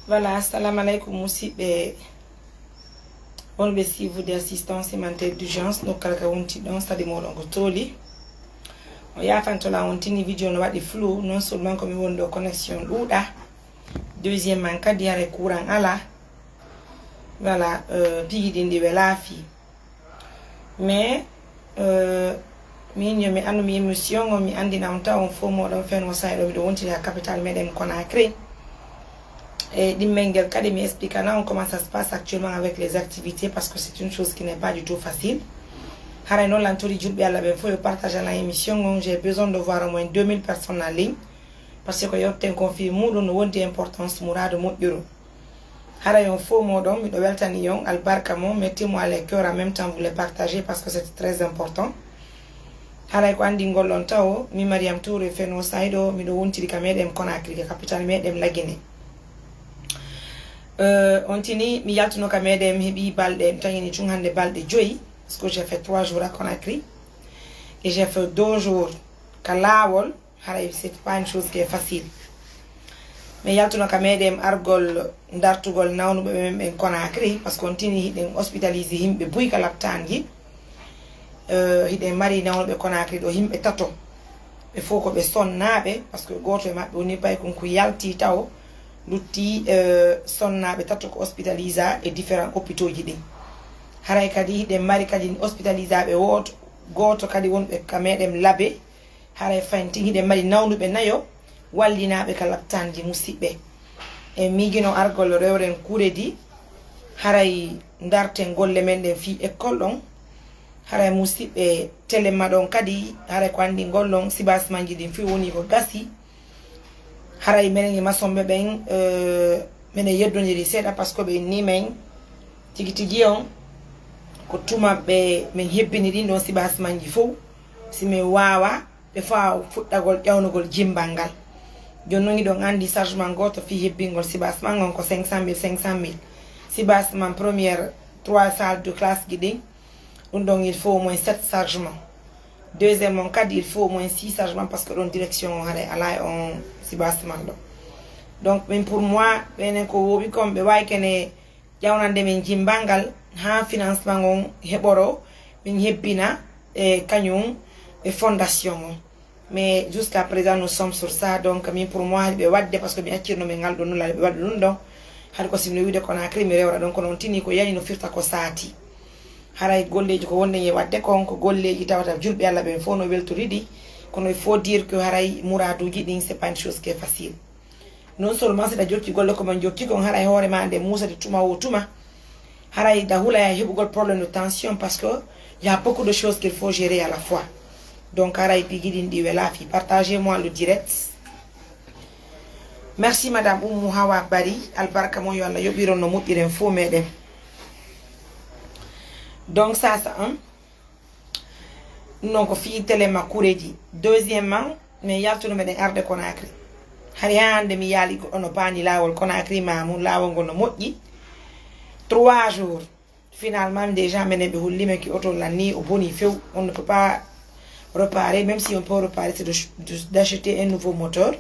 Voilà, assalamu alaikum musidɓe wonɓe suivude assistance humanitaire d'urgence nokkala ka wonti ɗon sadi moɗon ko tooli o yafantola wontini vidéo no waɗi flou non seulement komi woni ɗo connexion ɗuuɗa deuxiémement kadi hare courant ala voilà pigi ɗin ɗi ɓe laafi mais min yo mi andumi émission o mi andina on taw on fof moɗon fen o sayɗo miɗo wontiri ha capital meɗen Conakry. Et Dimengel Kadi me explique là comment ça se passe actuellement avec les activités parce que c'est une chose qui n'est pas du tout facile. Harayno l'entouri julbe alla ben faut partager la émission, j'ai besoin de voir au moins 2000 personnes en ligne parce que yotten confie muɗum no wondi importance murado moƴƴuru. Harayon fo modon mi do weltani yon albarka mo mettez-moi les cœurs en même temps vous les partagez parce que c'est très important. Haray ko andi gollon taw mi Mariam Touré feno saydo mi do wontiri ka medem Conakry capitale medem Lagine. On tini mi yaltuno ka medem hebi balde tangini chung hande balde joyi parce que j'ai fait 3 jours à Conakry et j'ai fait 2 jours ka lawol haray c'est pas une chose qui est facile mais yaltuno ka medem argol dartugol nawnuɓe men ɓen Conakry parce que on tini hiɗen hospitalisé himɓe buy ka laptanji hiɗen mari nawnuɓe Conakry ɗo himɓe tato ɓe fof ko ɓe sonnaɓe parce que goto e maɓɓe woni pay konko yalti taw lutti sonnaɓe tato ko hospitalisa e différents hôpitaux ji ɗin haray kadi hiɗen mari kadi hospitalisaɓe goto kadi wonɓe ka meɗen laabe haray fanti hiɗen mari nawnuɓe nayo wallinaɓe ka laptanji musidɓe e miiguino argol rewren kuredi haray darten golle men ɗen fi école ɗon haray musidɓe téléma ɗon kadi haray ko andi gollon sibasmanji ɗin fi woni ko gasi haray menen e masombe ben menen yeddondiri seeɗa par ce que ɓe ni men tigi tigi on ko tuma ɓe min hebbini ɗin ɗon sibasmanji fof simin wawa ɓe fa fuɗɗagol ƴawnugol jimbal ngal joni noon ɗon andi chargement goto fi hebbingol sibasman on ko 500 000 sibasman première 3 salles de classe ji ɗin ɗum ɗon il faut au moins 7 chargement deuxièmement kadi il faut au moins 6 chargements parce que ɗon direction o haɗa ala on sibasman ɗo donc min pour moi ɓenen ko woɓi kon ɓe wawi kene ƴawnande min jimbal ngal ha financement on heɓoro min hebbina e kañum e fondation on mais jusqu'à présent nous sommes sur ça donc min pour moi haɗi ɓe wadde par ce que mi accirno min ngal ɗo nulla ɓe waɗa ɗum ɗon haɗa ko simno wiide Conakry mi rewra ɗon kono on tini ko yani no firta ko saati haray golleji ko wonde e wadde kon ko golleji tawata julɓe Allah ɓen fof no weltoriɗi kono il faut dire que haray mouraduji ɗin c'est pas une chose qui est facile non seulement c'est da jokki golle ko man jokki kon haray hoore ma nde musade tuma o tuma haray da hula ya heɓugol problème de tension parce que il y a beaucoup de choses qu'il faut gérer à la fois donc haray pigi ɗin ɗi welaafi partagez moi le direct. Merci madame Oumou Hawa Bari albarka mo yo Allah yoɓiron no moƴƴiren fof meɗen. Donc ça un non ko fi téléma kureji deuxièmement mais yaltuno meɗen arde Conakry hari hande mi yaali ono paani lawol Conakry mamum lawol ngol no moƴƴi 3 jours finalement déjà menen ɓe hollime ki auto lanni o boni few on ne peut pas réparer même si on peut réparer c'est d'acheter un nouveau moteur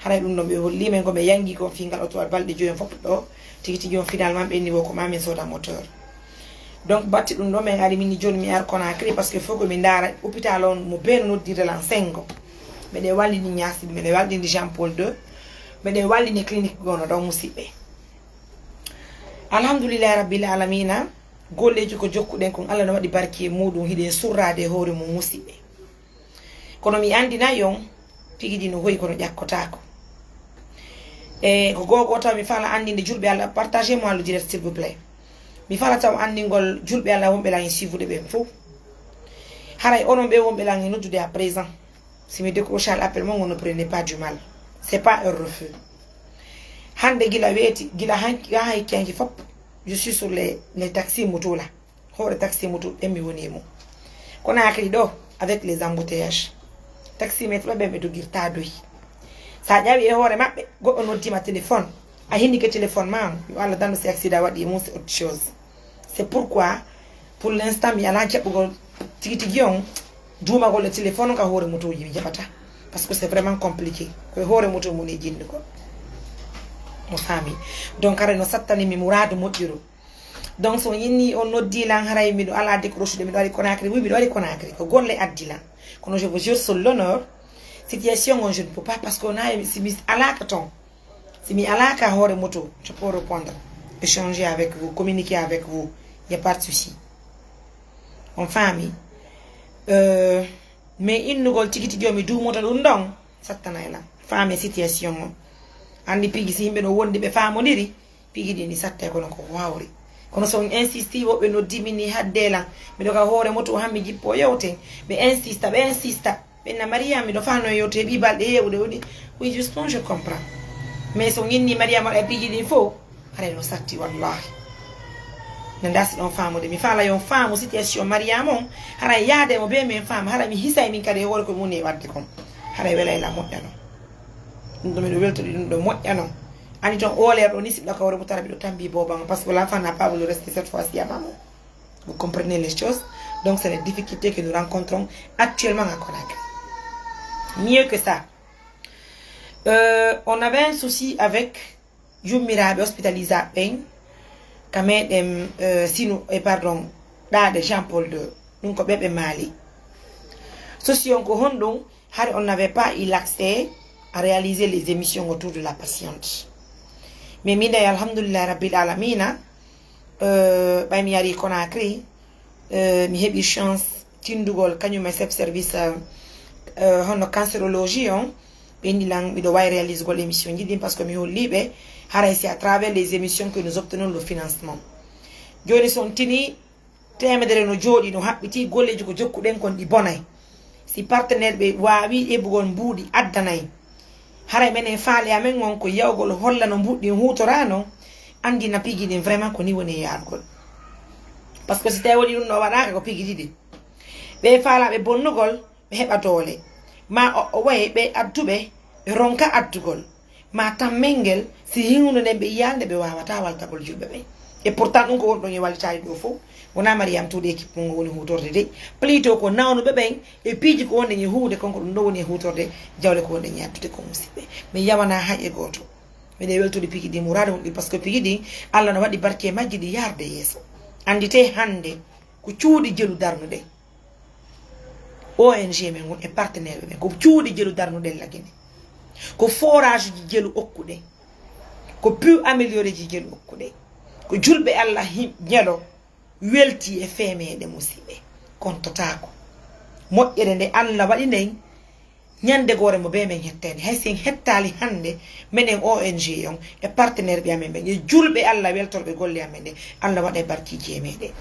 haray ɗum ɗon ɓe hollime ko ɓe yangi ko fingal auto balɗe joyi fof ɗo tigi tigi on finalement ɓe ni wo ko mamin soda moteur donc batti ɗum ɗo min ari min joni mi ar Conakry parce que faut que mi ndara hôpital on mo beeno noddirde lan 5 mbeɗe wallini ñaasiɓe mbeɗe wallini Jean Paul II mbeɗe wallini clinique gono ɗon musidɓe alhamdoulillahi rabbil alamina golleji ko jokkuɗen kon Allah no waɗi barki e muɗum hiɗen surrade e hoore mum musidɓe kono mi andina yon tigi ɗi no hoyi kono ƴakkotako e ko gogo taw mi fala andinde julɓe Allah partagez moi le direct s'il vous plaît mi fala taw andingol julɓe Allah wonɓe lan e suivude ɓen fof haray onon ɓe wonɓe lan e noddude à présent si mi décroche l'appel mon ne prenez pas du mal c'est pas un refus hande gila weeti gila hay kenji fop je suis sur les taxis moto là hoore taxi moto ɗen mi woni e mum Conakry ɗo avec les embouteillages taxi met ɓe ɓe dogirta doyi sa ƴawi e hoore maɓɓe goɗɗo noddima téléphone a hindi que téléphone ma yo Allah dando si accident waɗi e mum c'est autre chose c'est pourquoi pour l'instant mi ala jaɓɓugol tigi tigi on duumagol le téléphone ka hoore motoji mi jaɓata parce que c'est vraiment compliqué koye hoore moto mum e jinni ko mo fami donc ara no sattani mi muradu moƴƴiro donc so yinni on noddi lan haray miɗo ala décroche de miɗo waɗi Conakry wi miɗo waɗi Conakry ko golle addi lan kono je vous jure sur l'honneur situation on je ne peux pas parce qu'on a si mi alaka ton si mi alaka hoore moto je peux répondre échanger avec vous communiquer avec vous il y a pas de souci on fami mais innugol tigi tigi mi duumota ɗum ɗon sattanay lan fami situation on andi pigi si yimɓe no wondi ɓe famodiri pigi ɗi ndi satte kono ko wawri kono so on insisti woɓɓe noddi min ni haddelan miɗo ka hoore moto hammi jippo yewten ɓe insista ɓenna Mariam miɗo fano yewte ɓi balɗe yewde woni oui justement je comprends mais so yinni Mariam waɗa pigi ɗin fo haɗa no satti wallahi no dasi ɗon famude mi faala yon faamu situation Mariam on haɗa yaademo be min faama haɗa mi hisay min kadi e hoore ko muni e wadde kon haɗa welayla moƴƴa non ɗum ɗo miɗo weltori ɗum ɗo moƴƴa non ani ton oleer ɗo ni siɗɗa ka hoore mo tara miɗo tambi boban parce que l'enfant n'a pas voulu rester cette fois-ci à maman vous comprenez les choses donc c'est les difficultés que nous rencontrons actuellement à Conakry mieux que ça on avait un souci avec yummiraɓe hospitalisaɓe ka meɗen sinu pardon ɗaɗe Jean-Paul II ɗum ko ɓeɓe maali souci on ko honɗum hari on n'avait pas eu l'accès à réaliser les émissions autour de la patiente mais min day alhamdulillah rabbil alamina ɓay mi yari Conakry mi heɓi chance tindugol kañum e chef service hono cancérologie on ɓe ndilan miɗo wawi réalise gol émission jiɗin parce que mi holliɓe haray si à travers les émissions que nous obtenons le financement joni son tini temedere no jooɗi no haɓɓiti golleji ko jokkuɗen kon ɗi bonay si partenaire ɓe wawi eɓugol mbuuɗi addanayi haray menen faale amen on ko yawgol holla no mbuɗɗi hutora non andina pigi ɗin vraiment ko ni woni yargol par ce que si tawi waɗi ɗum ɗo waɗaka ko pigi ɗiɗi ɓe faalaɓe bonnugol ɓe heɓa doole ma o waye ɓe adduɓe ɓe ronka addugol ma tammel ngel si hiwnu nden ɓe yiyande ɓe wawata waltagol julɓe ɓe et pourtant ɗum ko wonɗon e wallitade ɗo fof wona Mariam tuuɗe équipe ngo woni hutorde de plutôt ko nawnuɓe ɓen e piiji ko wonɗen e huude konko ɗum ɗo woni e hutorde jawle ko wonɗen e addude ko musidɓe mi yawana hay e goto miɗe weltude pigi ɗi murade mum ɗi par ce que pigi ɗi Allah no waɗi barke majji ɗi yarde yeeso andite hande ko cuuɗi jelu darnude ONG men won e partenaire ɓe ko cuuɗi jelu darnuɗen lagine ko forage ji jelu okkuɗe ko pu amélioré ji jelu okkuɗe ko julɓe Allah ñeɗo welti e femeɗe musidɓe kontotako moƴƴere nde Allah waɗi nden ñande gore mo be men hettede hay sen hettali hande menen ONG on e partenaire ɓe amen ɓen e julɓe Allah weltorɓe golle amen ɗe Allah waɗa e barkiji e meɗen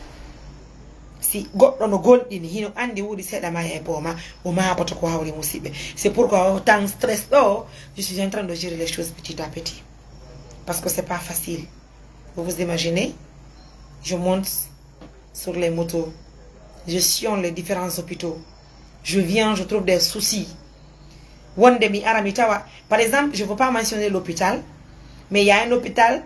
si goɗɗo no gonɗini hino andi wuuɗi seeɗa ma e booma o maboto ko hawri musidɓe c'est pourquoi tant stress ɗo je suis en train de gérer les choses petit à petit parce que c'est pas facile vous vous imaginez je monte sur les motos je sillonne les différents hôpitaux je viens je trouve des soucis wonde mi ara mi tawa par exemple je ne veux pas mentionner l'hôpital mais il y a un hôpital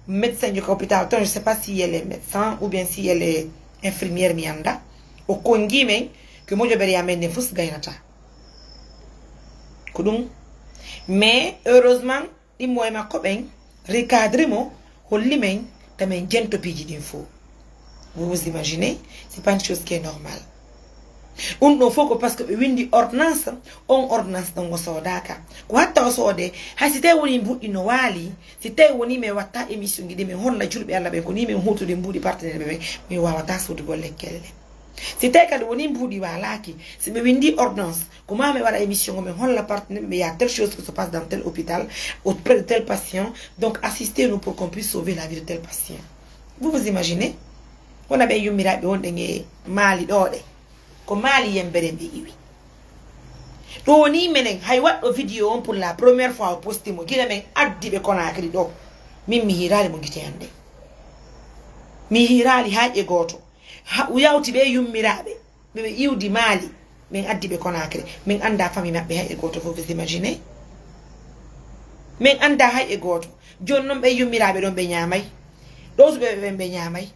médecin du hôpital je ne sais pas si elle est médecin ou bien si elle est infirmière mi anda o kongi men que moƴoɓere amen ne fus gaynata ko ɗum mais heureusement ɗimmo e makko ɓen recadre mo holli men tamen jento piiji ɗin fo vous vous imaginez c'est pas une chose qui est normale ɗum ɗo fof ko par ce que ɓe windi ordonnance on ordonnance ɗon o soodaka ko hatta o soode hay si tawi woni mbuɗɗi no waali si tawi woni min watta émission ji ɗi min holla julɓe Allah ɓen ko ni min hutude mbuuɗi partenaire ɓe ɓen min wawata sodugol lekkele ɗen si tawi kadi woni mbuuɗi walaki si ɓe windi ordonnance ko ma mi waɗa émission o min holla partenaire ɓe y a telle chose qui se passe dans tel hôpital auprès de tel patient donc assistez nous pour qu'on puisse sauver la vie de tel patient vous vous imaginez wona ɓe yummiraɓe wonɗen e maali ɗo ɗe ko maali yembere mbe iwi ɗo ni menen hay waɗɗo vidéo on pour la première fois o posti mo gila men addi ɓe Conakry ɗo min mi hirali mo gite hande mi hirali ha e goto yawti ɓe yummiraɓe ɓeɓe iwdi maali min addi ɓe Conakry min anda famille maɓɓe hay e goto fof vous imaginez min anda hay e goto joni noon ɓe yummiraɓe ɗon ɓe ñamay ɗo suɓe ɓen ɓe ñamay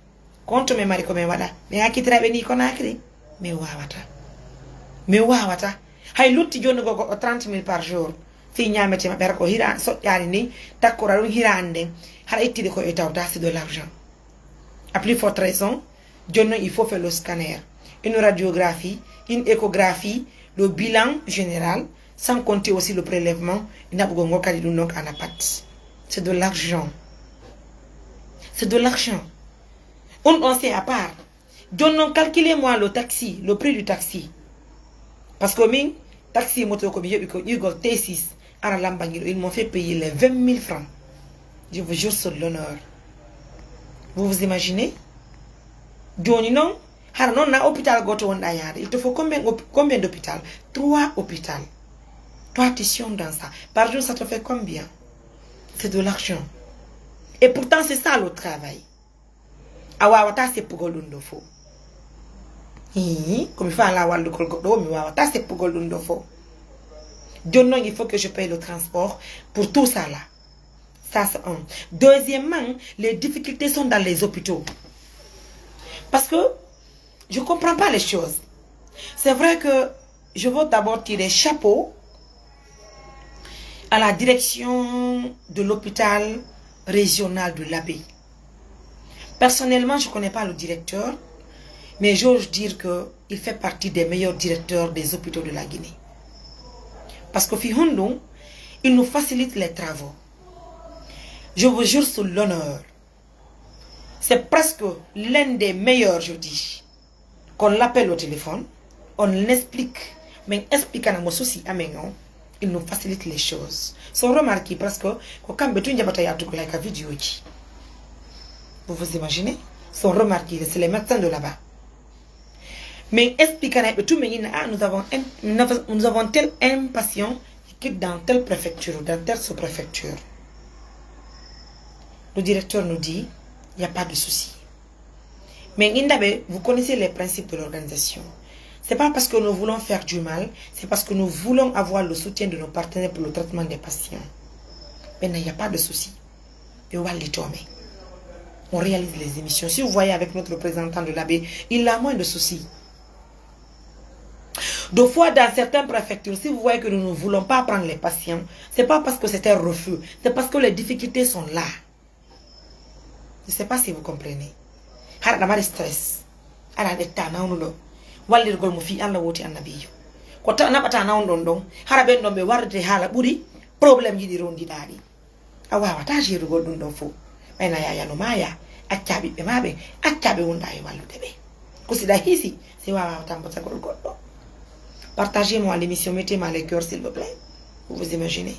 konto min mari komin waɗa min hakkitiraɓe ni Conakry mi wawata hay lutti joni go goɗɗo 30 000 par jour fi ñamete ma berko hira so yani ni takora dum hirande har ittide ko etawta c'est de l'argent. À plus forte raison, il faut faire le scanner, une radiographie, une échographie, le bilan général, sans compter aussi le prélèvement. C'est de l'argent. C'est de l'argent. On sait à part. Calculez-moi le taxi, le prix du taxi. Parce que min taxi moto comme T6 à la ils m'ont fait payer les 20 000 francs. Je vous jure sur l'honneur. Vous vous imaginez? Doni non, non na hôpital goto wonda yaade. Il te faut combien d'hôpital? 3 hôpitaux. Toi tu sions dans ça. Par jour ça te fait combien? C'est de l'argent. Et pourtant c'est ça le travail. Awawata c'est pour golundo fo. Comme il faut la wal de kolgodo mi wawata c'est pour golundo fo. Non, il faut que je paye le transport pour tout ça là. Ça c'est un. Deuxièmement, les difficultés sont dans les hôpitaux. Parce que je ne comprends pas les choses. C'est vrai que je veux d'abord tirer chapeau à la direction de l'hôpital régional de l'Abbé. Personnellement, je ne connais pas le directeur, mais j'ose dire qu'il fait partie des meilleurs directeurs des hôpitaux de la Guinée. Parce que Fihundung, il nous facilite les travaux. Je vous jure sur l'honneur. C'est presque l'un des meilleurs, je dis. Qu'on l'appelle au téléphone, on l'explique. Mais expliquant à mon souci, il nous facilite les choses. Sans remarquer presque quand la vidéo. Vous vous imaginez? Sans remarquer, c'est les médecins de là-bas. Mais expliquant à tout nous avons tel un patient qui est dans telle préfecture, dans telle sous-préfecture. Le directeur nous dit, il n'y a pas de souci. Mais Indabe, vous connaissez les principes de l'organisation. Ce n'est pas parce que nous voulons faire du mal, c'est parce que nous voulons avoir le soutien de nos partenaires pour le traitement des patients. Mais il n'y a pas de souci. On réalise les émissions. Si vous voyez avec notre représentant de l'AB, il a moins de soucis. Deux fois dans certaines préfectures, si vous voyez que nous ne voulons pas prendre les patients, ce n'est pas parce que c'est un refus, c'est parce que les difficultés sont là. Je ne sais pas si vous comprenez. Il y a des stress. Il y a des temps. Il y a des gens qui ont des quand on a un don, haraben no be warde hala buri problem yi di rondi dadi awa wata je rugo dun don fo bayna ya no maya accabi be mabe accabe wonda e wallude be ko sida hisi c'est wa tambo sa gol goddo. Partagez-moi l'émission, mettez-moi les cœurs s'il vous plaît. Vous vous imaginez?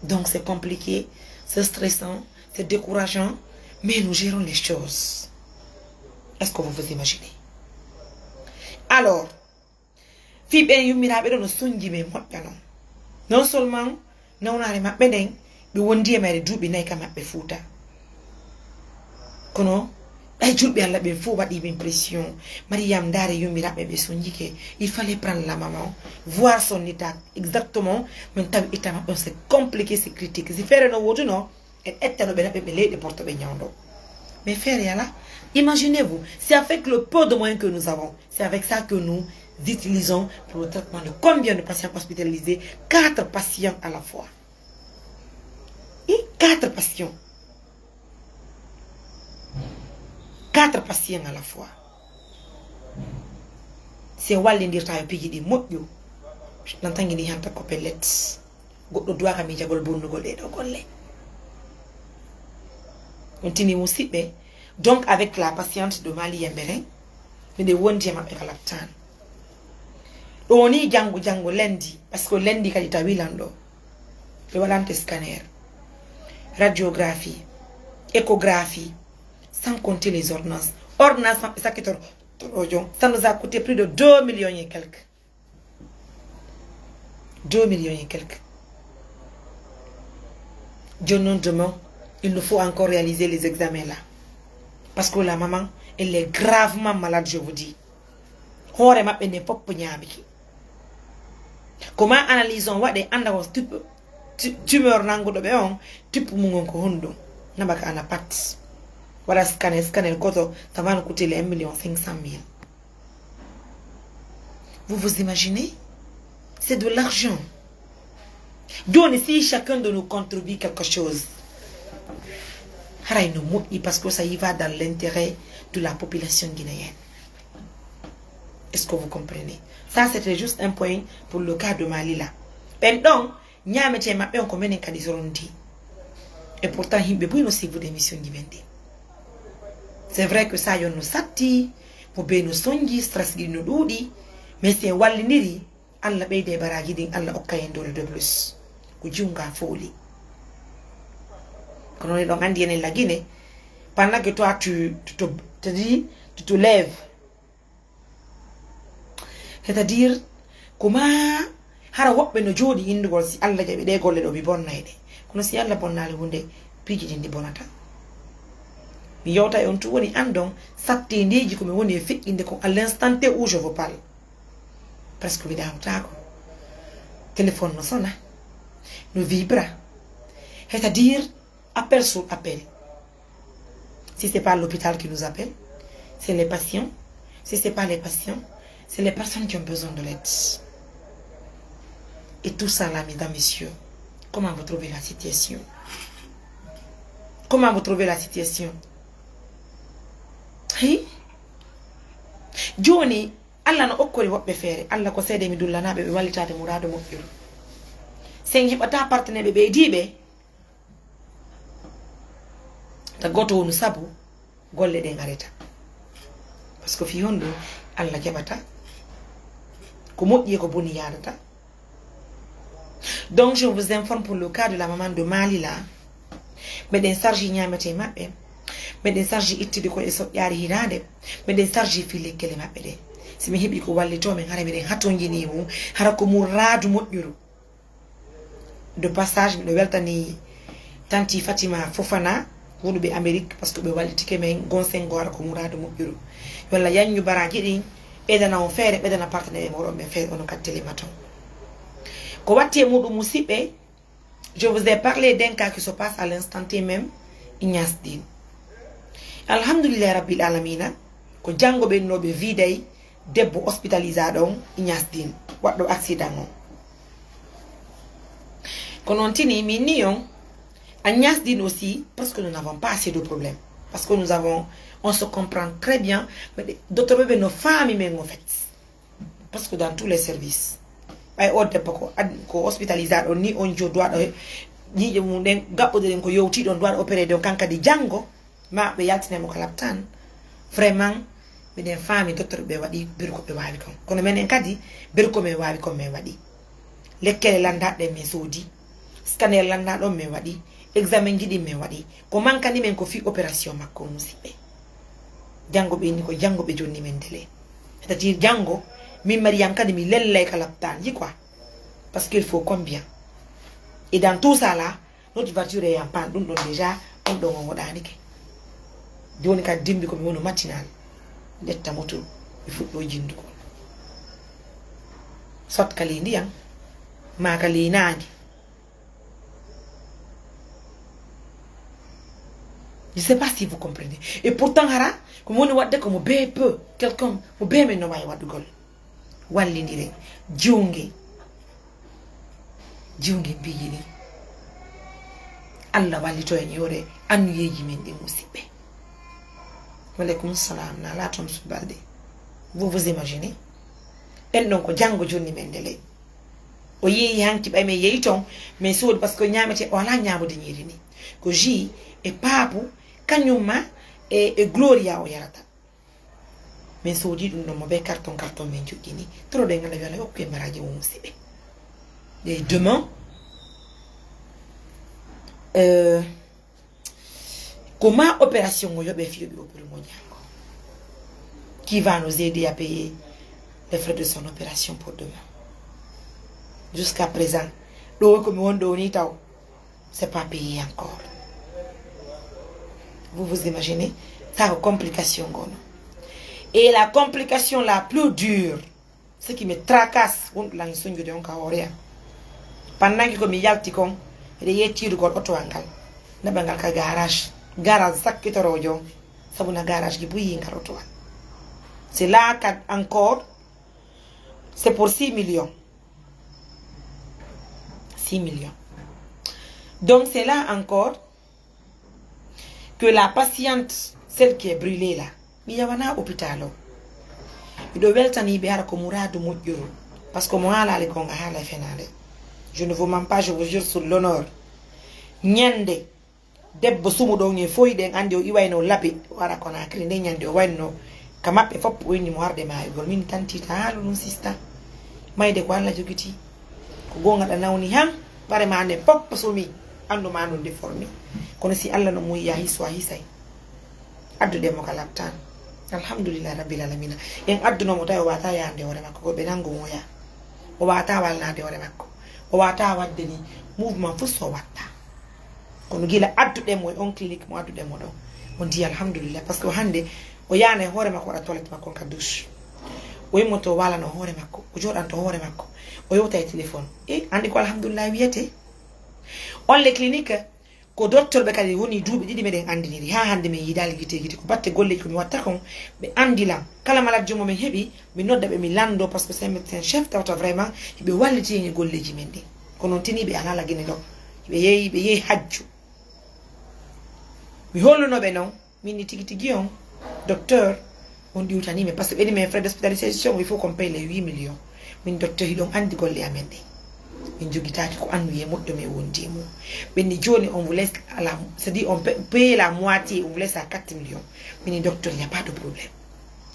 Donc c'est compliqué, c'est stressant, c'est décourageant, mais nous gérons les choses. Est-ce que vous vous imaginez? Alors, non seulement non ari mabbe den be wondi e mari duubi nay ka mabbe fuuta kono ay julbe alla be fu wadi be pression Mariam dare yumirabe be sonjike il fallait prendre la maman voir son état exactement mais tam état c'est compliqué, c'est critique si faire no wodu no et ettano be nabe be lede porto be nyando mais faire yala imaginez-vous, c'est avec le peu de moyens que nous avons, c'est avec ça que nous utilisons pour le traitement de combien de patients hospitalisés? 4 patients à la fois. Et 4 patients. 4 patients à la fois. C'est Walindir Tayo Pigi di Motyo. Je n'entends ni hanta copelet. Goddo doit kami jagol bonno golé do golle. Continue aussi be. Donc avec la patiente de Mali Yembere, mais de wonji ma be kala tan. Oni jango lundi parce que lundi kadita wilando. Le walante scanner, radiographie, échographie, sans compter les ordonnances. Ordonnances ça nous a coûté plus de 2 millions et quelques. 2 millions et quelques. Dieu non demain, il nous faut encore réaliser les examens là. Parce que la maman, elle est gravement malade, je vous dis. Comment analysons what des andawas tumeur nango do beon type mungon ko hondo nabaka ana pat wala scanner koto ça va nous coûter les 1,5 million. Vous vous imaginez? C'est de l'argent. Donc, si chacun de nous contribue quelque chose, parce que ça y va dans l'intérêt de la population guinéenne. Est-ce que vous comprenez? Ça, c'était juste un point pour le cas de Mali là. Donc, et pourtant, il y a beaucoup d'émissions qui viennent. C'est vrai que ça, nous sati, pour nous songi, stress qui nous doudi, mais c'est waliniri, Allah paye des baragis, Allah okayen de plus. Kujunga folie. Quand on est dans la Guinée, pendant que toi, tu te lèves. C'est-à-dire, comment hara wobbe no jodi indugol si Allah jabi de golle do bi bonnayde kono si Allah bonnali hunde piji dindi bonata mi yowta on tu woni andon satte ndeji ko mi woni fi'inde ko à l'instant T où je vous parle parce que mi dawta ko téléphone no sona no vibra c'est-à-dire appel sur appel si c'est pas l'hôpital qui nous appelle c'est les patients si c'est pas les patients c'est les personnes qui ont besoin de l'aide. Et tout ça là, mesdames, messieurs, comment vous trouvez la situation? Comment vous trouvez la situation? Hey? Johnny, Allah no okkori wobbe fere, Allah ko sede mi dullanabe be walitade murado mobbiru. Sen hibata partenaire be dibe. Ta goto wonu sabu golle de ngareta. Parce que fi hondo Allah jabata ko moddi ko boni yarata. Donc je vous informe pour le cas de la maman de Mali là. Mais den sarji nyamete mabbe. Mais den sarji ittide ko eso yaari hirande. Mais den sarji fille kele mabbe de. Si mi hebi ko wallito men hara mi den hatongini mu hara ko muradu moddiru. De passage mi do weltani tanti Fatima Fofana wonu be Amérique parce que be wallitike men gonsengo hara ko muradu moddiru. Wala yanyu baraji din bedana on fere bedana partenaire mo rombe fere on kateli maton. Je vous ai parlé d'un cas qui se passe à l'instant T même, Ignace Din. Alhamdulillah Rabbil Alamina, ko jango be no be videy debbo hospitalisado Ignace Din, waddo accident. Quand on tini mignon, Ignace Din aussi, parce que nous n'avons pas assez de problèmes. Parce que on se comprend très bien, mais d'autres bébés, nos familles même en fait. Parce que dans tous les services. Ay odde ko hospitalisado ni on jo doado ni mu den gabode den ko yowti don doado opérer don kanka di jango ma be yaltine mo kala tan vraiment be den fami docteur be wadi bir ko be wawi kon kono menen kadi bir ko me wawi ko me wadi lekkele landa de me sodi scanner landa do me wadi examen gidi me wadi ko manka ni men ko fi opération makko musibe jango be ni ko jango be jonni men dele c'est-à-dire jango mi Mariam Kadimi l'elle kalaptan, y quoi? Parce qu'il faut combien? Et dans tout ça là, notre voiture est en panne, donc déjà, on doit en modanique. Donc, on dimbi comme on matinal. D'être moto, il faut le jindu. Sot kalindi, hein? Ma kalinagi. Je ne sais pas si vous comprenez. Et pourtant, hara, comme on voit comme bé peu, quelqu'un, ou bé mais non, ma ywa du gol. Wallindire jonge bijini Allah wallito en yore anu yeji men de musibe. Walaikum salam na la tom subalde. Vous imaginez? En donc jango jonni men dele o yi hanki bay me yeyiton mais so parce que nyamete wala nyamo de nyiri ni ko ji e papu kanyuma e gloria o yarata. Mais so dit non mo be carton men jogini trop de ngala yalla ok maraji wo musibe et demain comment opération ngo yobe fi yobe pour mo jango qui va nous aider à payer les frais de son opération pour demain jusqu'à présent do ko mi wondo ni taw c'est pas payé encore. Vous imaginez ça complication gono. Et la complication la plus dure, ce qui me tracasse, pendant que je yalti kon, je yetiru ko auto angal, na bangal ka garage sakitoro jo, sabuna garage qui bouille ngal auto. C'est là encore, c'est pour 6 millions. 6 millions. Donc c'est là encore que la patiente, celle qui est brûlée là, il y a un hôpital. Il doit weltani be hara ko mouradu mojjuru parce que moi là les gonga hala fenale. Je ne vous mens pas, je vous jure sur l'honneur. Nyande debbo sumudo ngi foyden ande o iwayno labi wara kona kri de nyande o wayno kamabe fop woni mo harde ma gol min tanti ta halu non sista mayde ko alla jogiti ko gonga da nawni han bare ma ande pop sumi andu ma non déformé kono si alla no mo ya hiswa hisay addu de mo kala tan alhamdulillah rabbil alamin en addu no mo taw wata yande wore makko ko be nango moya o wata walnade wore makko o wata wadde ni mouvement fu so watta kono gila addude mo on clinique mo addude mo do on di alhamdulillah parce que hande o yana hore makko wada toilette makko ka douche o yimoto wala no hore makko o jodanto hore makko o yota e téléphone e andi ko alhamdulillah wiyete on le clinique ko docteur be kadi woni duubi didi meden andiniri ha hande me yidal gite ko batte golle ko mi watta kon be andila kala malade mo men hebi mi nodda be mi lando parce que c'est médecin chef tawta vraiment be walliti ni golleji men de kono tini be alala gene do be yeyi hajju mi holluno be non min tigi on docteur on diwtani mais parce que mes frais d'hospitalisation il faut qu'on paye les 8 millions min docteur hidon andi golle amen de min jogitaki ko annuye moddo me wondi mo benni joni on vous laisse à la c'est-à-dire on paye la moitié on vous laisse à 4 millions min docteur il n'y a pas de problème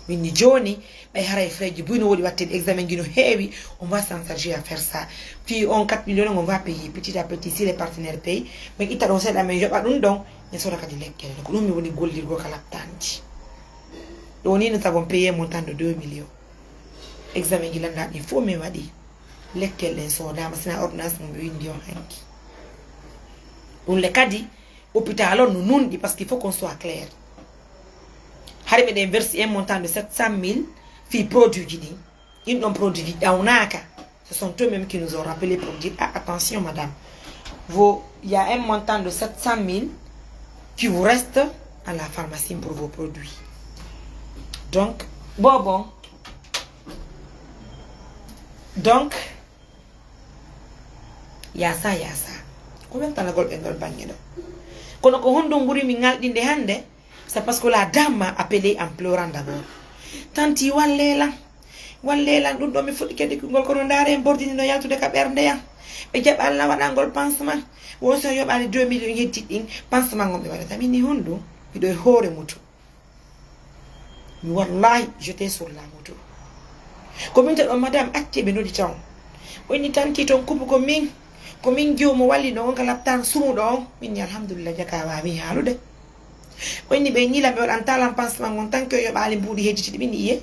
min joni bay haray frais buino wodi watte examen gino heewi on va s'en charger à faire ça puis on 4 millions on va payer petit à petit si les partenaires payent mais ita don seda men yoba dum don en sora kadi lekkele ko dum mi woni gollirgo kala tanti do ni nous avons payé montant de 2 millions examen gilanda il faut me wadi lekkele so dama sina ordonnance mo windi on hanki on le kadi hôpital on nundi parce qu'il faut qu'on soit clair harbe de verser un montant de 700 000 fi produit gidi ils ont produit daunaka ce sont eux-mêmes qui nous ont rappelé pour dire ah, attention madame il y a un montant de 700 000 qui vous reste à la pharmacie pour vos produits donc bon donc yasa ko men tan gol be ngol bangido kono ko hondo nguri mi ngaldinde hande c'est parce que la dame m'a appelé en pleurant d'abord tanti wallela dum do mi fuddi kedi ngol ko ndare bordini no yaltude ka bernde yam be jabal na wada ngol pansement woso yobale 2 millions heddi din pansement ngombe wada tamini hondo bido hore mutu wallahi j'étais sur la moto comme te madame acte be nodi taw woni tanti ton kubu ko min jomo walli no ngala tan sumu do min alhamdulillah jaka wa mi halude woni be ni la be wadan talam pansement ngon tan ko yobale budi heddi min iye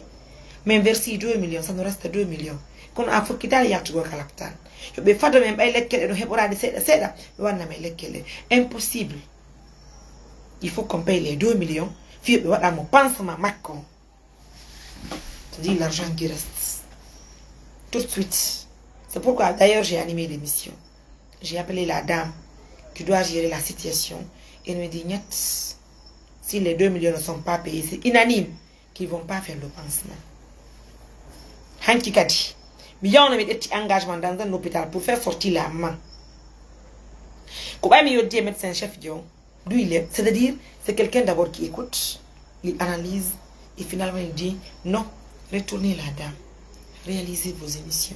men versi 2 millions ça nous reste 2 millions kono a fokki dal yaktu go kala tan yo be fado men bay lekkele do heborade seda be wanna men lekkele impossible il faut qu'on paye les 2 millions fi be wada mo pansement makko c'est l'argent qui reste tout de suite. C'est pourquoi d'ailleurs j'ai animé l'émission. J'ai appelé la dame qui doit gérer la situation et elle me dit niet, si les 2 millions ne sont pas payés, c'est unanime qu'ils ne vont pas faire le pansement. Hanki kadi, millions de mettre engagement dans un hôpital pour faire sortir la main. Comment me dit médecin chef Dion, lui c'est-à-dire c'est quelqu'un d'abord qui écoute, il analyse et finalement il dit non. Retournez la dame. Réalisez vos émissions.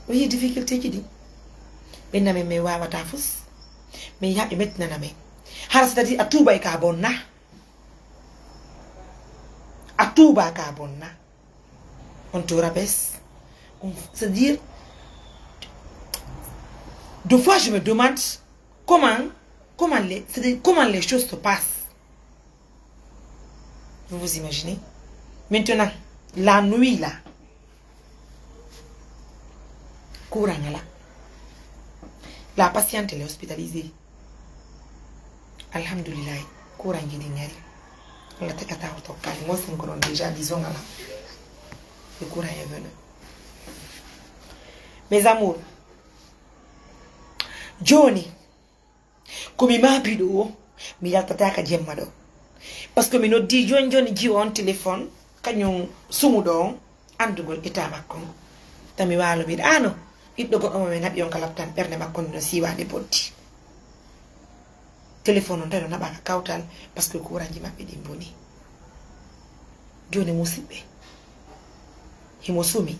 Vous voyez difficulté qui dit. Mais n'a me wa wata fous. Mais ya emet nana me. Har c'est-à-dire atuba ka bonna. Atuba ka bonna. On te rabaisse. C'est-à-dire deux fois je me demande comment les choses se passent. Vous vous imaginez? Maintenant, la nuit là, courant là, la patiente est hospitalisée. Alhamdulillah, courant qui dit on l'a tekata autocar. Moi c'est encore déjà disons là, le courant est venu. Mes amours, Johnny, comme il m'a appelé, mais il a tataka diamado. Parce que me no di Johnny ji on téléphone. Kanyon sumudo andugol ita makko tami walo bi ano iddo go o men habi on kala tan berne makko no siwande boddi téléphone on tan naba kawtal parce que courant mabbe di boni joni musibbe himo sumi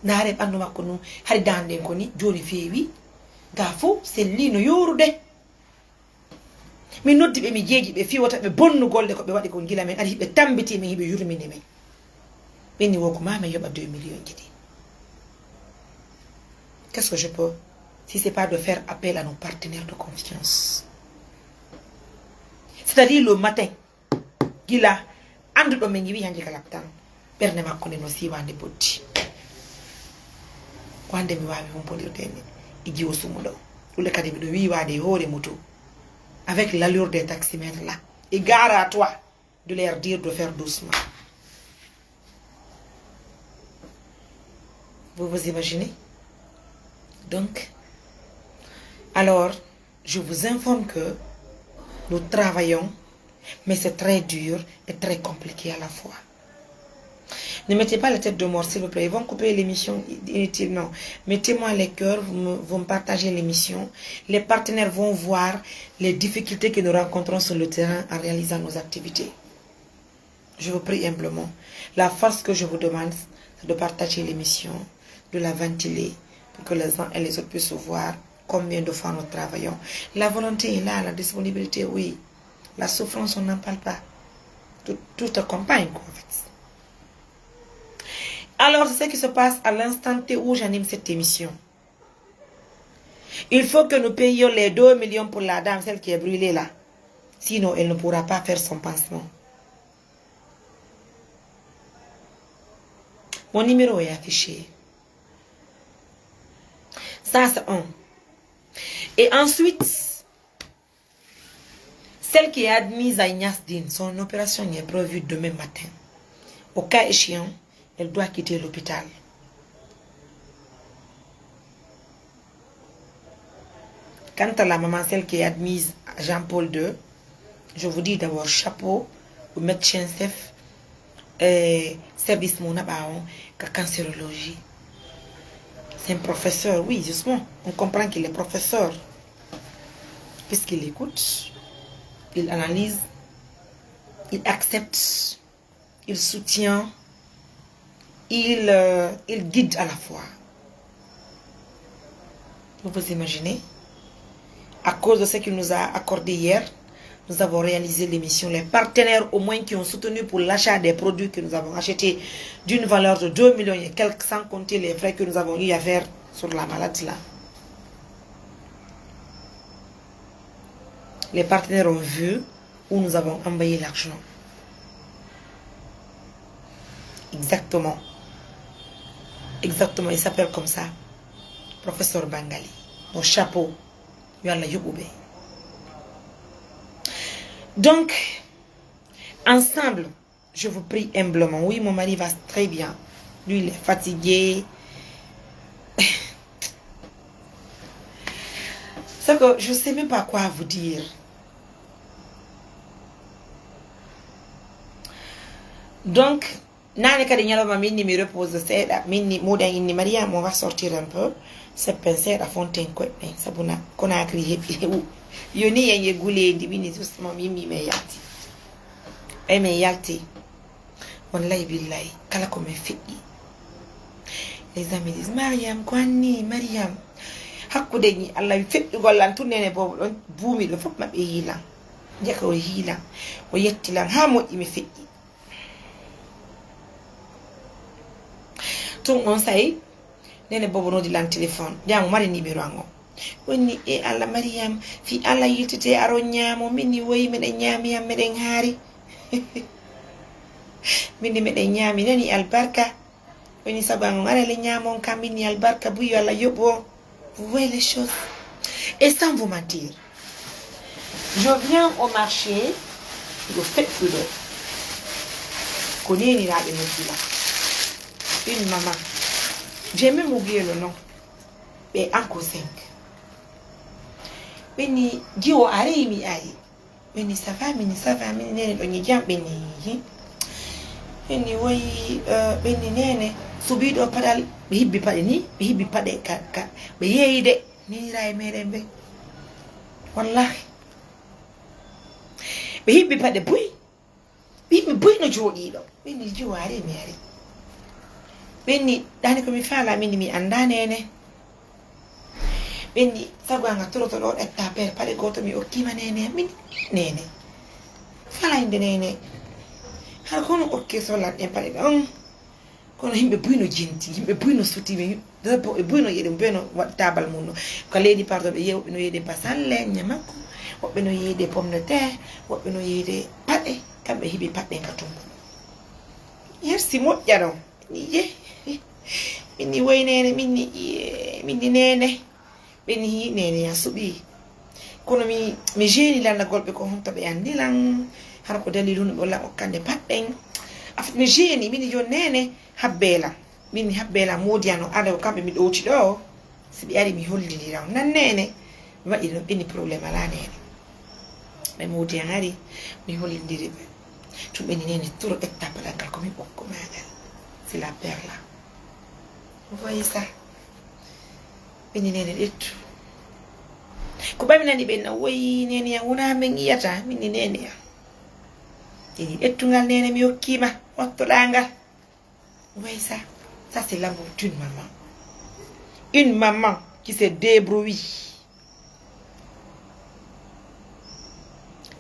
naare bandu makko no hari dande ko ni joni feewi gafo sellino yorude mi noddi be mi jeeji be fiwata be bonnu golle ko be wadi ko gila men ari be tambiti men hibe yurminde men benni woko mama yoba 2 millions jidi. Qu'est-ce que je peux si c'est pas de faire appel à nos partenaires de confiance, c'est-à-dire le matin gila andu do men wi hanje kala tan berne makko ne no siwande boddi wande mi wawi humpodirde ni igi o sumudo ule kadi mi do wi wade hore moto avec l'allure des taximètres là et gare à toi de leur dire de faire doucement. Vous vous imaginez? Donc, alors, je vous informe que nous travaillons, mais c'est très dur et très compliqué à la fois. Ne mettez pas la tête de mort, s'il vous plaît. Ils vont couper l'émission inutilement. Mettez-moi les cœurs, vous me partagez l'émission. Les partenaires vont voir les difficultés que nous rencontrons sur le terrain en réalisant nos activités. Je vous prie humblement. La force que je vous demande, c'est de partager l'émission, de la ventiler, pour que les uns et les autres puissent voir combien de fois nous travaillons. La volonté est là, la disponibilité, oui. La souffrance, on n'en parle pas. Tout accompagne, quoi, en fait. Alors, c'est ce qui se passe à l'instant T où j'anime cette émission. Il faut que nous payions les 2 millions pour la dame, celle qui est brûlée là. Sinon, elle ne pourra pas faire son pansement. Mon numéro est affiché. Ça, c'est un. Et ensuite, celle qui est admise à Ignace Din, son opération est prévue demain matin. Au cas échéant, elle doit quitter l'hôpital. Quant à la maman, celle qui est admise à Jean-Paul II, je vous dis d'abord chapeau au médecin-chef service Monabaon, cancérologie. C'est un professeur, oui, justement. On comprend qu'il est professeur. Puisqu'il écoute, il analyse, il accepte, il soutient, il guide à la fois. Vous vous imaginez? À cause de ce qu'il nous a accordé hier, nous avons réalisé l'émission. Les partenaires au moins qui ont soutenu pour l'achat des produits que nous avons achetés d'une valeur de 2 millions et quelques, sans compter les frais que nous avons eu à faire sur la maladie là. Les partenaires ont vu où nous avons envoyé l'argent. Exactement. Exactement, il s'appelle comme ça. Professeur Bangali. Mon chapeau. Donc, ensemble, je vous prie humblement. Oui, mon mari va très bien. Lui, il est fatigué. C'est que je ne sais même pas quoi vous dire. Donc, Nane Kadinyaloma Mini me repose, c'est Mini Moda Inni Maria, on va sortir un peu. C'est pensé à Fontaine Quetne, Sabuna, qu'on a crié. Yoni et Yegoulé, divine, justement, Mimi Meyati. Et Meyati. On l'a billahi, Kala comme fille. Les amis disent Mariam, Kwani, Mariam. Hakudeni, Allah fait le golan, tout n'est pas boumi, le faut ma hila. Yako hila, ou yetilan, hamo, il me fait. Tout on sait. Nene bobo no di lan téléphone jamu mari numéro ango woni e alla Mariam fi alla yitete aro nyamo minni woyi meden nyami am meden haari minni meden nyami nani albarka woni sabango ngare le nyamo kam minni albarka buyo alla yobo. Vous voyez les choses. Et sans vous mentir, je viens au marché de fait que connais ni la une maman. J'ai même oublié le nom. Mais encore 5. Meni Dio Arimi Aïe. Meni ça va, Meni Nene, Meni Jam, Meni. Meni, oui, Meni Nene, subi do padal be hibbi pade ni be hibbi pade ka be yeeyde ni ray meden be wallahi be hibbi pade buy be buy no jodi do be ni jiware mi ari be ni dani ko mi fala min mi anda nene be ni sago nga toro to do etta per pade goto mi okkima nene min nene fala inde nene har kono okke so la en pade don kono himbe buyno jenti himbe buyno suti be debbo e buyno yede beno wat tabal munno ko leydi pardo be yew no yede pasalle nyamakko wobbe no yede pomme de terre wobbe no yede pade kambe hibi pade katumbo yersi modja don ni je minni waynene minni nene beni hi nene ya subi kono mi jeni landa golbe ko honto be andilan har ko dalilu no la okkande padden afat mi jeni minni jo nene habbela min habbela modiano ada kambe mi doti do sibi ari mi hollidi raw nan nene wadi no beni problème ala nene be modi ari mi hollidi be to beni nene tour étape la kal ko mi bokko magal c'est la perla vous voyez ça beni nene etu ko bami nani be na woyi nene ya wona men yata min nene ya ini etungal nene mi hokkima watto dangal. Vous voyez ça? Ça, c'est l'amour d'une maman. Une maman qui se débrouille.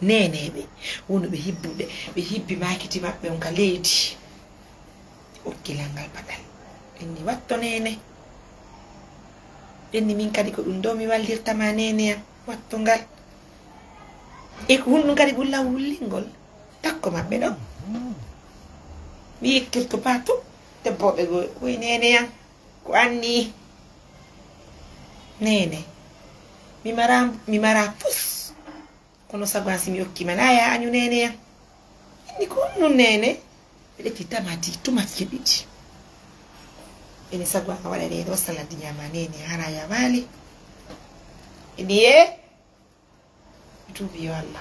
Nene be. Wono be hibbude. Be hibbi makiti mabbe on ka leydi. Okkilangal padal. Inni watto nene. Inni min kadi ko dum do mi wallirta ma nene am. Watto ngal. E ko hunnu kadi bulla wullingol. Takko mabbe do. Mi yekkirto partout. Debbo be go wi nene yang ko anni nene mi mara pus kono sagwansi mi okki manaya anyu nene yang ni ko non nene be tamati tomati kebiti ene sagwa wala de do saladi nyama nene hara ya bali eniye tout bi walla.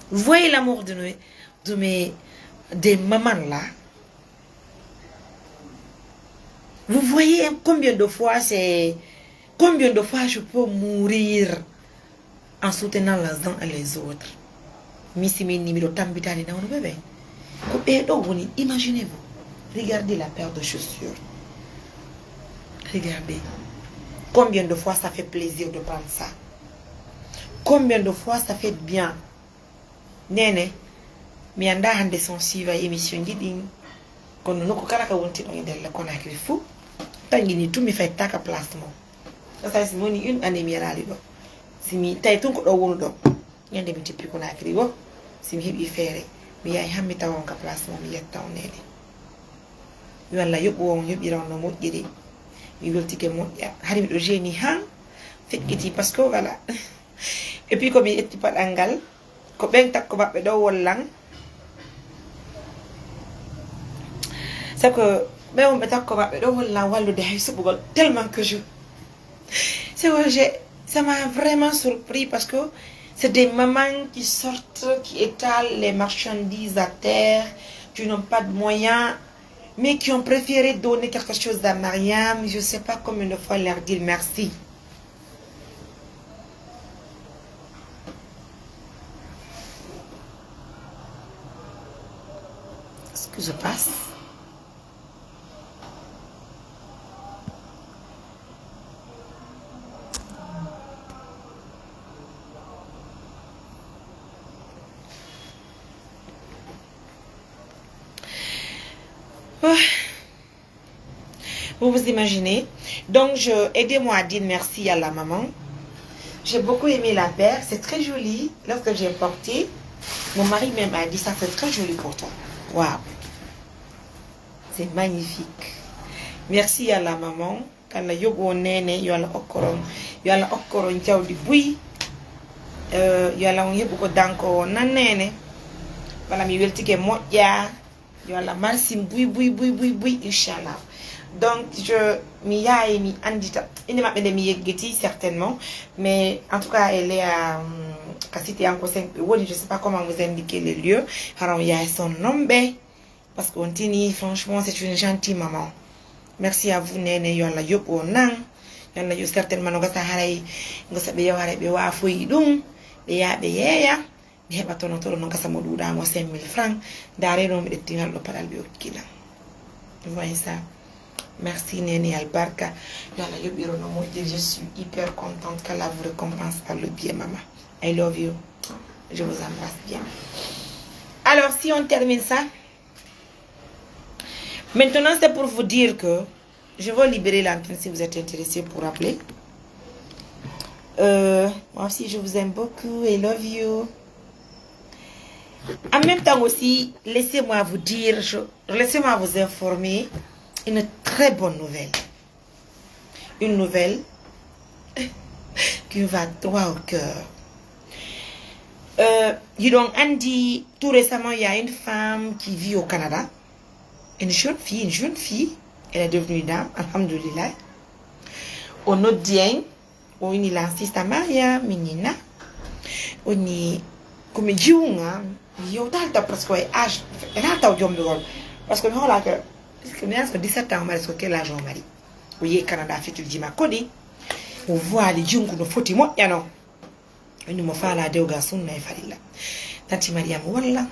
Voyez l'amour de mes des mamans là. Vous voyez combien de fois je peux mourir en soutenant les uns et les autres. Imaginez-vous, regardez la paire de chaussures. Regardez. Combien de fois ça fait plaisir de prendre ça. Combien de fois ça fait bien. Nene. Mi anda hande son siva émission gidin kono noko kala ka wonti do ndel ko na kri fu tangini tumi fay taka place mo ça c'est moni une année mi rali do simi tay tun ko do wonu do nyande mi tippi ko na kri wo simi hebi fere mi yaay hammi tawon ka place mo mi yetta onede mi walla yobo won hebi rawno modjidi mi weltike modja hari mi do jeni han fekkiti parce que voilà et puis comme etti padangal ko ben takko babbe do wollang. C'est que tellement que ça m'a vraiment surpris parce que c'est des mamans qui sortent, qui étalent les marchandises à terre, qui n'ont pas de moyens, mais qui ont préféré donner quelque chose à Mariam. Je ne sais pas combien de fois leur dire merci. Est-ce que je passe? Vous vous imaginez. Donc, aidez-moi à dire merci à la maman. J'ai beaucoup aimé la paire. C'est très joli. Lorsque j'ai porté, mon mari même a dit ça fait très joli pour toi. Waouh. C'est magnifique. Merci à la maman. Quand la yogo nene, yola okoro ntiaw di bui. Yola on yebo ko danko nanene. Voilà mi weltike modja. Yola marsi bui inchallah. Donc mi andita ine mabbe de mi yeggeti certainement, mais en tout cas elle est à Kasiti Anko 5 je sais pas comment vous indiquer les lieux. Alors il y a son nom parce qu'on tini franchement c'est une gentille maman. Merci à vous nene yo la yop o nang yalla yo certainement nga sa haray nga sa be yaware be wa foyi dum be ya be yeya be heba tono nga sa moduda mo 5000 francs dare no mi dettingal do padal be okila. Vous voyez ça? Merci nene albarka yalla yo biro no mo je suis hyper contente qu'Allah vous récompense par le bien maman. I love you. Je vous embrasse bien. Alors si on termine ça, maintenant c'est pour vous dire que je vais libérer l'antenne si vous êtes intéressé pour appeler. Moi aussi je vous aime beaucoup. I love you. En même temps aussi, laissez-moi vous dire, laissez-moi vous informer une très bonne nouvelle. Une nouvelle qui va droit au cœur. Donc Andy, tout récemment, il y a une femme qui vit au Canada. Une jeune fille. Elle est devenue dame, alhamdulillah. On a dit, on y l'insiste à Maria, Minina. On y, comme Djunga, yo talta parce que âge, elle a ta jom de rôle. Parce que nous, là, que 17 ans, on m'a dit que l'âge on m'a dit. Oui, Canada, fait tu le dis, ma codi. On voit les Djunga, nous faut moi, ya non. On me fait la déogation, n'a pas là. Tanti Mariam, voilà.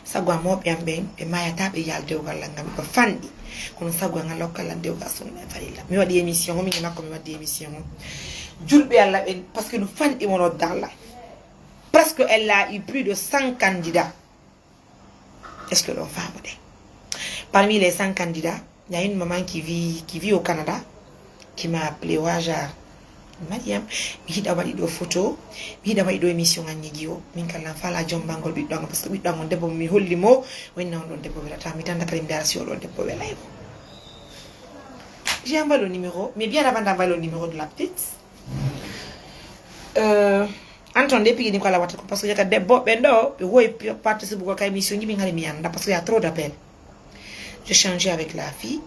Sagwa mo biambe e maya tabe yal dewgal ngam ko fandi kono sagwa nga lokal dewgal sunna farilla mi wadi émission mi ngi makko mi wadi émission julbe alla ben parce que nous fandi mono dalla presque elle a eu plus de 100 candidats. Est-ce que l'on fait? Parmi les 100 candidats, il y a une maman qui vit au Canada qui m'a appelé Wajar Mariam, mi da wadi do photo, mi da wadi do émission ngani dio, min kala fala jombangol bi dongo parce que bi dongo debbo mi holli mo, wonna on don debbo welata mi tanda kalim dar si on debbo welay. J'ai envoyé le numéro, mais bien avant d'envoyer le numéro de la petite. Entendez puis ni ko la wata parce que yaka debbo bendo be woy participer ko kay émission ni mi ngale mi anda parce qu'il y a trop d'appels. J'ai changé avec la fille,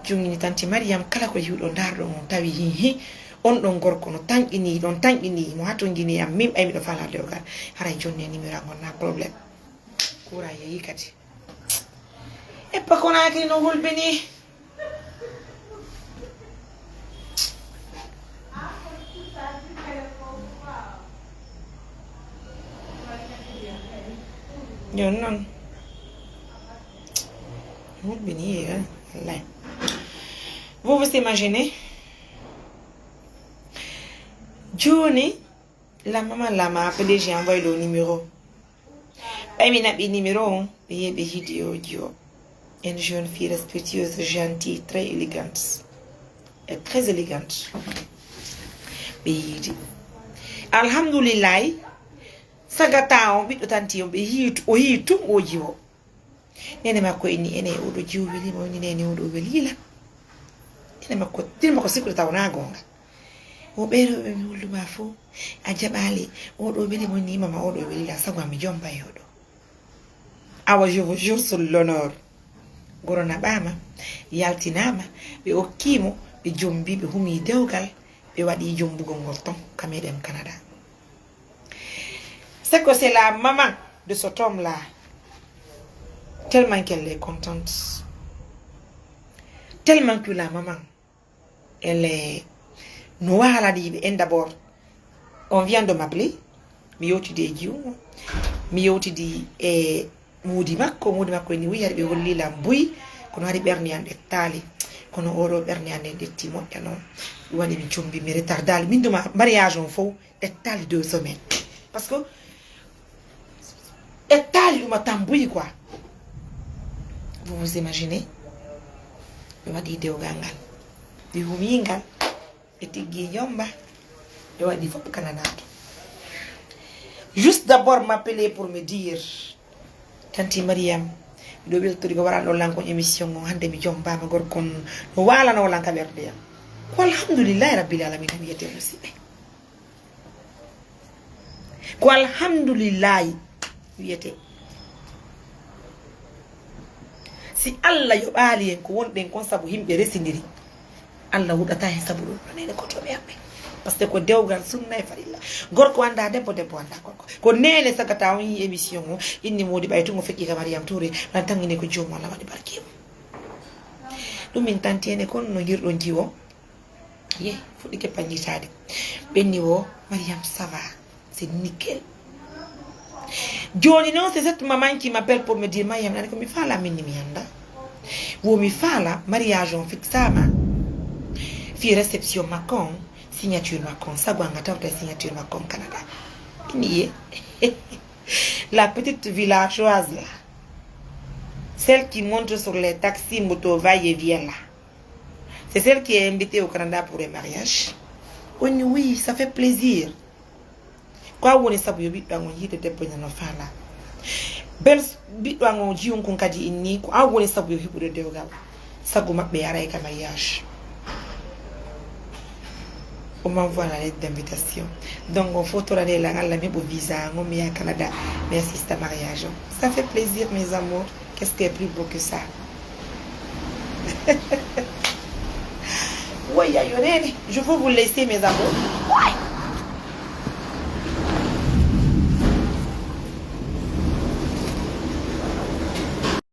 jongi ni tante Mariam kala ko yudo dardo mon tawi hi. On don gorko no tangini don tangini mo hato ngini am mim ay mi do fala dewgal haray jonne numéro ngon na problème kura yeyi kati e pa kona ki no hulbini yo non hulbini là vous vous imaginez Johnny, la maman m'a appelé, j'ai envoyé le numéro. Elle m'a mis le numéro, et une jeune fille respectueuse, gentille, très élégante. Et très élégante. Alhamdulillah, sagata on bit tanti on be tout ojiwo. Nene mako ini ene odo jiwili mo ni nene odo welila. Nene mako sikulta onagonga. Obero be wulu mafo ajabali odo bele moni mama odo bele la sagwa mi jomba yodo awa je vous jure sur l'honneur gorona bama yaltinama be okimo be jombi be humi dewgal be wadi jombugo ngorton kamedem Canada. C'est que c'est la maman de cet homme là tellement qu'elle est contente, tellement que la maman elle est nous voilà dit d'abord on vient de m'appeler mi yoti de jiw mi yoti di mudi makko ni wi yarbe holli la buy kono ari berni ande tali kono oro berni ande detti modja non wani mi jombi mi retardal min duma mariage on fo et tali 2 semaines parce que et tali duma tambuy quoi. Vous vous imaginez mi wadi de gangal di humingal et yomba de wadi fop Canada. Juste d'abord m'appeler pour me dire tanti Mariam do bel to diga warano lanko émission mo hande mi jomba ma gorkon no wala no lanka berde ko alhamdulillah rabbil alamin mi yete musibe ko alhamdulillah yete si Allah yo bali en ko wonde kon sabu himbe resindiri Allah wudata hen sabu do nene ko to be ambe parce que ko dewgal sunna e farilla gorko anda debbo anda gorko ko nene sagata on yi émission o inni modi bay tungo fekki ka Mariam Touré nan tangine ko joom wala wadi barke dum min tantiene kon no hirdon jiwo ye fudi ke pagnitade benni wo Mariam ça va c'est nickel. Joni non c'est cette maman qui m'appelle pour me dire Mariam nani ko mi fala minni mi anda wo mi fala mariage on fixama fi réception Macon signature Macon sagwanga tawta signature Macon Canada ni la petite villageoise là celle qui monte sur les taxis moto va et vient là c'est celle qui est invitée au Canada pour un mariage. Oui ça fait plaisir quoi woni sabu yo biddo ngon yide debbo nyano fala bel biddo ngon jiwon kon kadi inni ko woni sabu yo hibude dewgal sagu mabbe yara e mariage. On m'envoie la lettre d'invitation. Donc, on faut tourner la visa, on met à Canada, mais assiste à mariage. Ça fait plaisir, mes amours. Qu'est-ce qui est plus beau que ça? Oui, je veux vous laisser, mes amours.